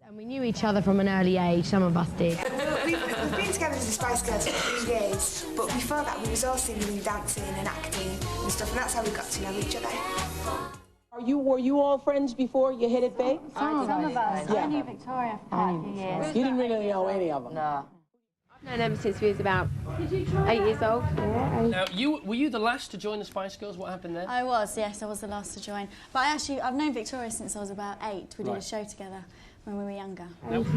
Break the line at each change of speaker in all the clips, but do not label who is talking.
And we knew each other from an early age, some of us did.
We've been together as the Spice Girls for 3 years, but before that we was all singing and dancing and acting and stuff, and that's how we got to know each other.
Were you all friends before you hit it big?
Some of us.
Yeah.
I knew Victoria for quite a few years.
You didn't really know any of them?
No.
I've known Emma since we was about 8 years old.
Now, were you the last to join the Spice Girls? What happened there?
I was, yes, I was the last to join. But I've known Victoria since I was about 8. We did a show together when we were younger.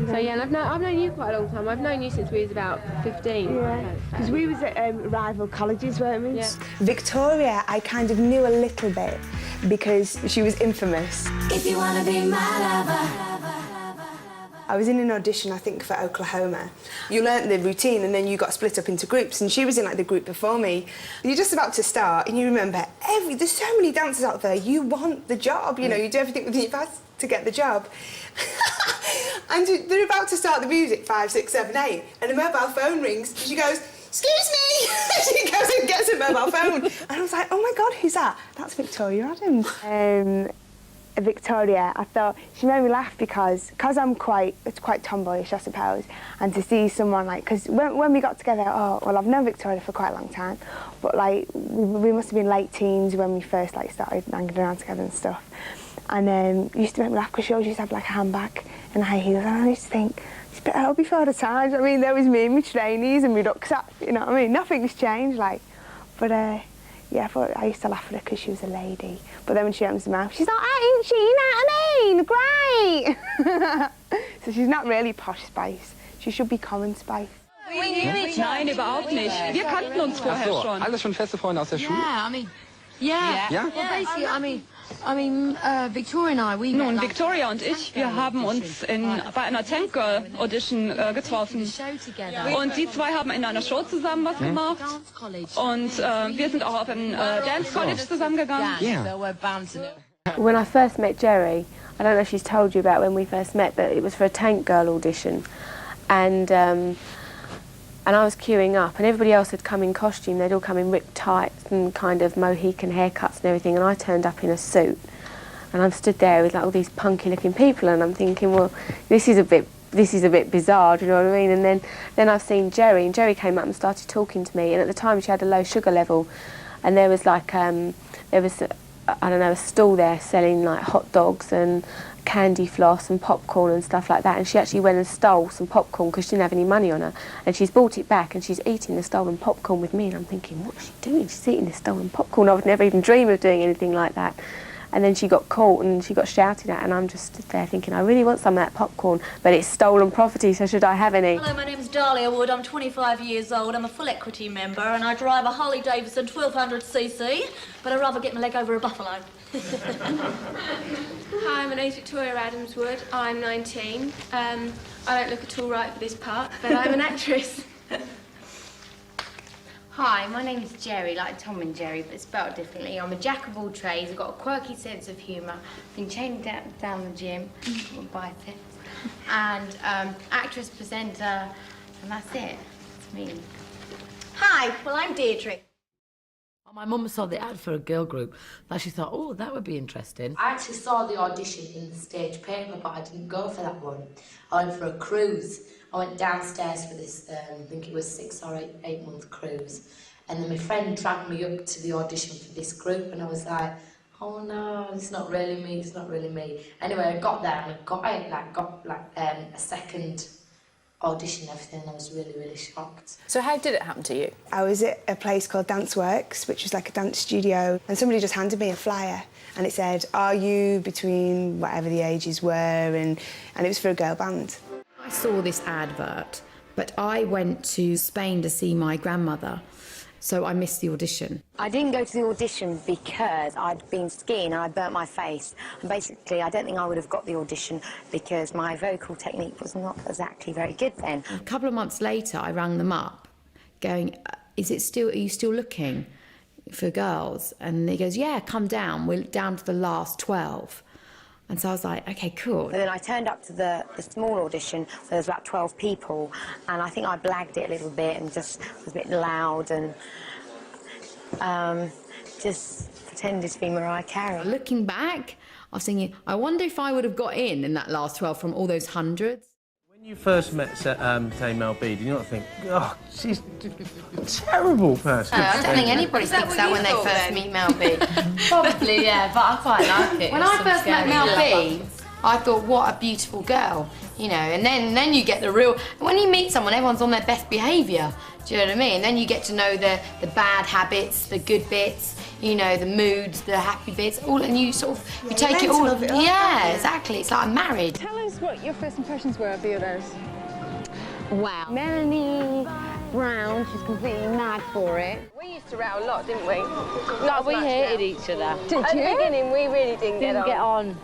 So yeah, and I've known you quite a long time. I've known you since we was about 15.
Yeah, because we was at rival colleges, weren't we?
Yeah.
Victoria, I kind of knew a little bit because she was infamous.
If you wanna be my lover.
I was in an audition, I think, for Oklahoma. You learnt the routine and then you got split up into groups, and she was in like the group before me. You're just about to start and you remember, there's so many dancers out there, you want the job, you know, you do everything within your power to get the job. And they're about to start the music, 5, 6, 7, 8, and a mobile phone rings, and she goes, "Excuse me!" She goes and gets a mobile phone. And I was like, oh my God, who's that? That's Victoria Adams.
Victoria, I thought she made me laugh because I'm quite tomboyish, I suppose, and to see someone like, because when we got together, I've known Victoria for quite a long time, but like we must have been late teens when we first like started hanging around together and stuff, and it used to make me laugh because she always used to have like a handbag and high heels, and I used to think, I'll be for the times. I mean, there was me and my trainees and my rucksack, you know what I mean? Nothing's changed, like, but yeah, I used to laugh at her because she was a lady. But then when she opens her mouth, she's like, ain't she? You know what I mean? Great! So she's not really posh Spice. She should be common Spice.
Nein, überhaupt nicht. Wir kannten uns vorher schon.
Alles schon feste Freunde aus der Schule?
Yeah, I mean, yeah.
Yeah?
Well, basically, I mean, Victoria and I, we met,
Nun,
like,
Victoria und ich, wir haben uns bei einer Tank Girl Audition getroffen. Und die zwei haben in einer Show zusammen was gemacht. Und wir sind auch auf ein Dance College zusammengegangen.
Yeah.
When I first met Jerry, I don't know if she's told you about when we first met, but it was for a Tank Girl audition. And I was queuing up, and everybody else had come in costume. They'd all come in ripped tights and kind of Mohican haircuts and everything, and I turned up in a suit. And I'm stood there with like all these punky-looking people, and I'm thinking, well, this is a bit bizarre, do you know what I mean? And then I've seen Jerry, and Jerry came up and started talking to me. And at the time, she had a low sugar level, and there was like I don't know, a stall there selling like hot dogs and candy floss and popcorn and stuff like that, and she actually went and stole some popcorn because she didn't have any money on her, and she's brought it back and she's eating the stolen popcorn with me, and I'm thinking, what's she doing? She's eating this stolen popcorn. I would never even dream of doing anything like that. And then she got caught and she got shouted at, and I'm just stood there thinking, I really want some of that popcorn, but it's stolen property, so should I have any?
Hello, my name's Dahlia Wood. I'm 25 years old. I'm a full equity member and I drive a Harley Davidson 1200cc, but I'd rather get my leg over a buffalo.
Hi, my name's Victoria Adams Wood. I'm 19. I don't look at all right for this part, but I'm an actress.
Hi, my name's Jerry, like Tom and Jerry, but spelled differently. I'm a jack of all trades. I've got a quirky sense of humour. Been chained down the gym, with biceps, and actress, presenter, and that's it. It's me.
Hi, well, I'm Deirdre.
My mum saw the ad for a girl group, and she thought, oh, that would be interesting.
I actually saw the audition in the stage paper, but I didn't go for that one. I went for a cruise. I went downstairs for this, I think it was 6 or 8 month cruise, and then my friend dragged me up to the audition for this group, and I was like, oh no, it's not really me, it's not really me. Anyway, I got there and I got a second audition and everything, and I was really, really shocked.
So how did it happen to you?
I was at a place called Dance Works, which was like a dance studio, and somebody just handed me a flyer, and it said, are you between whatever the ages were, and it was for a girl band.
I saw this advert, but I went to Spain to see my grandmother, so I missed the audition.
I didn't go to the audition because I'd been skiing and I burnt my face. And basically, I don't think I would have got the audition because my vocal technique was not exactly very good then.
A couple of months later, I rang them up, going, are you still looking for girls? And he goes, yeah, come down. We're down to the last 12. And so I was like, OK, cool.
And then I turned up to the small audition where there was about 12 people, and I think I blagged it a little bit and just was a bit loud and just pretended to be Mariah Carey.
Looking back, I was thinking, I wonder if I would have got in that last 12 from all those hundreds.
When you first met, say, Mel B, did you not think, oh, she's a terrible person?
No, I don't think anybody thinks that when they first meet Mel B. Probably, yeah, but I quite like it. When I first met Mel B, I thought, what a beautiful girl, you know, and then you get the real... When you meet someone, everyone's on their best behaviour, do you know what I mean? And then you get to know the bad habits, the good bits, you know, the moods, the happy bits, all, and you sort of, you take it all. Yeah, exactly, it's like I'm married.
Tell us what your first impressions were of the others.
Wow. Melanie Brown, she's completely mad for it.
We used to row a lot, didn't we?
No, we hated each other.
Did you? At the beginning, we really didn't get on.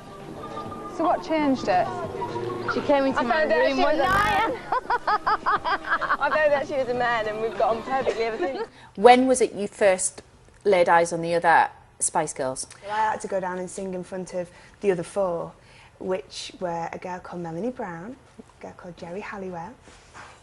So what changed it?
She came into my room one night.
I found out she was a man and we've got on perfectly ever since.
When was it you first laid eyes on the other Spice Girls?
Well, I had to go down and sing in front of the other four, which were a girl called Melanie Brown, a girl called Jerry Halliwell,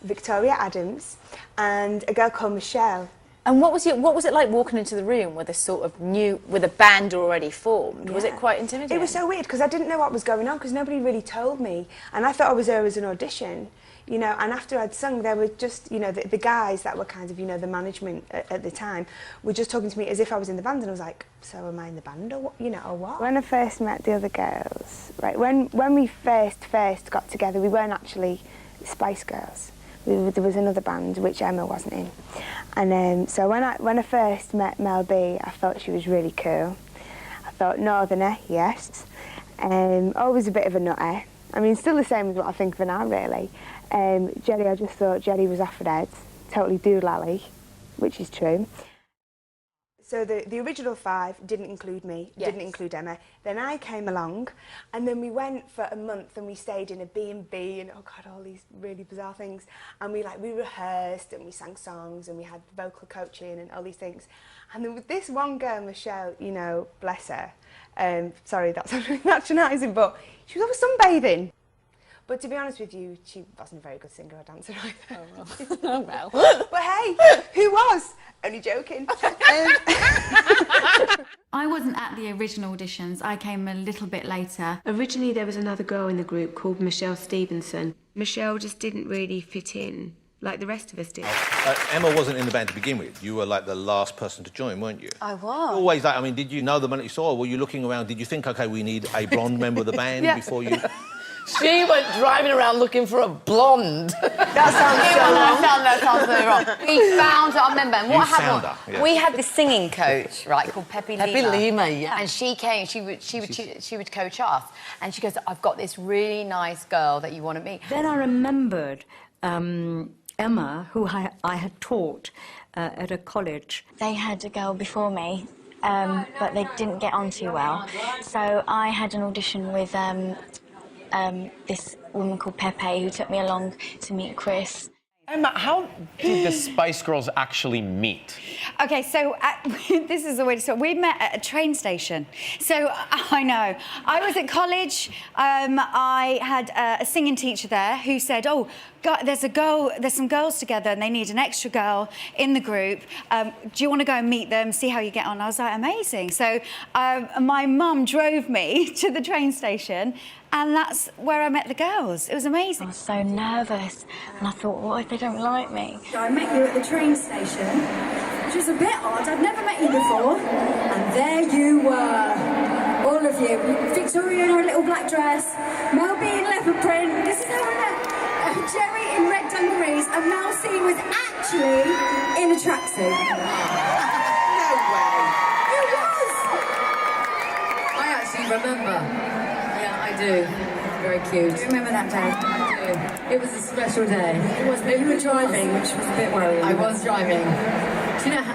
Victoria Adams, and a girl called Michelle.
And what was it like walking into the room with a sort of with a band already formed? Yeah. Was it quite intimidating?
It was so weird because I didn't know what was going on because nobody really told me, and I thought I was there as an audition, you know. And after I'd sung, there were just, you know, the guys that were kind of, you know, the management at the time were just talking to me as if I was in the band, and I was like, so am I in the band or what, you know, or what?
When I first met the other girls, right, when we first got together, we weren't actually Spice Girls. There was another band which Emma wasn't in, and so when I first met Mel B, I thought she was really cool. I thought Northerner, yes, always a bit of a nutter. I mean, still the same as what I think of her now, really. Jerry, I just thought Jerry was off her head, totally doolally, which is true.
So the original five didn't include me, didn't include Emma. Then I came along, and then we went for a month and we stayed in a B&B and, oh God, all these really bizarre things. And we rehearsed and we sang songs and we had vocal coaching and all these things. And then with this one girl, Michelle, you know, bless her, sorry, that's patronising, but she was always sunbathing. But to be honest with you, she wasn't a very good singer or dancer either.
Oh, well. Oh, well.
But hey, who was? Only joking.
I wasn't at the original auditions. I came a little bit later.
Originally, there was another girl in the group called Michelle Stevenson. Michelle just didn't really fit in like the rest of us did.
Emma wasn't in the band to begin with. You were like the last person to join, weren't you?
I was.
Always like, I mean, did you know the minute you saw her? Were you looking around? Did you think, OK, we need a blonde member of the band before you...
She went driving around looking for a blonde.
That sounds very wrong. We found her, I remember, and what happened?
Found her, yeah.
We had this singing coach, right, called Pepe Lima.
Pepe Lima, yeah.
And she came, she would coach us, and she goes, I've got this really nice girl that you want to meet.
Then I remembered Emma, who I had taught at a college.
They had a girl before me, but they didn't get on too well. So I had an audition with this woman called Pepe, who took me along to meet Chris.
Emma, how did the Spice Girls actually meet?
Okay, so this is the way to start. We met at a train station. So I know. I was at college. I had a singing teacher there who said, "Oh, there's some girls together, and they need an extra girl in the group. Do you want to go and meet them, see how you get on?" I was like, amazing. So my mum drove me to the train station, and that's where I met the girls. It was amazing.
I was so nervous, and I thought, what if they don't like me?
I met you at the train station, which was a bit odd. I'd never met you before. And there you were, all of you. Victoria in her little black dress, Mel B in leopard print. This is how I met Jerry in red dungarees, and Mel C was actually in a tracksuit.
No way.
It was!
I actually remember. Yeah, I do. Very cute.
Do you remember that day?
I do. It was a special day.
It was, but you were driving, which was a bit worrying.
I was driving. Do you know,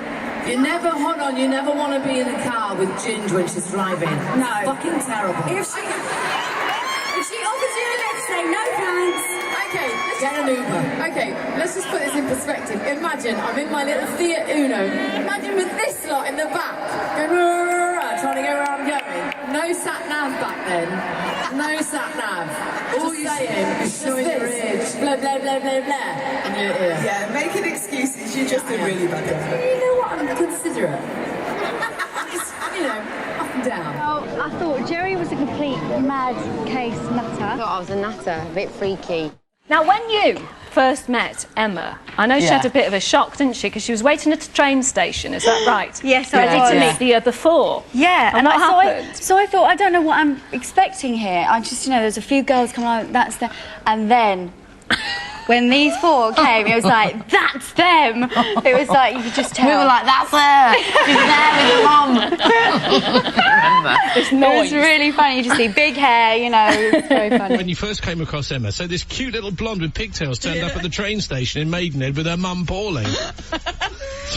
you never, hold on, you never want to be in a car with Ginger when she's driving.
No.
It's fucking terrible.
If she offers you a lift, say no thanks.
Okay, get an Uber. Okay, let's just put this in perspective. Imagine I'm in my little Fiat Uno. Imagine with this lot in the back, going, trying to go where I'm going. No sat nav back then. No sat nav. All you're saying is showing your age. Blah, blah, blah, blah, blah. And you're here.
Yeah, making excuses. You're just a really bad guy.
You know what? I'm considerate. You know, I and down.
Well, I thought Jerry was a complete mad case nutter.
I thought I was a nutter, a bit freaky.
Now, when you first met Emma, I know she had a bit of a shock, didn't she? Because she was waiting at a train station, is that right?
Yes, I
ready
did.
to meet the other four.
Yeah,
and what happened?
So I thought, I don't know what I'm expecting here. I just, you know, there's a few girls coming out, that's the... And then, when these four came, it was like, that's them! It was like, you could just tell.
We were like, that's her! She's there with your mum!
It was really funny. You just see big hair, you know, it was very funny.
When you first came across Emma, so this cute little blonde with pigtails turned up at the train station in Maidenhead with her mum Pauline.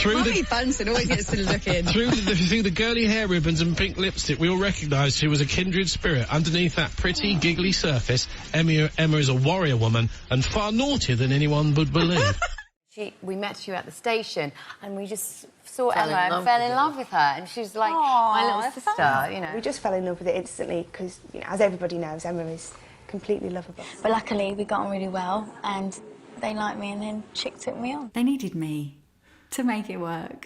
Mummy Bunsen always gets to look in.
Through the girly hair ribbons and pink lipstick, we all recognised she was a kindred spirit. Underneath that pretty, giggly surface, Emma is a warrior woman and far naughtier than anyone would believe.
We met you at the station and we just saw Emma and fell in love with her, and she's like my little sister, you know.
We just fell in love with it instantly because, you know, as everybody knows, Emma is completely lovable.
But luckily we got on really well and they liked me and then Chick took me on.
They needed me to make it work.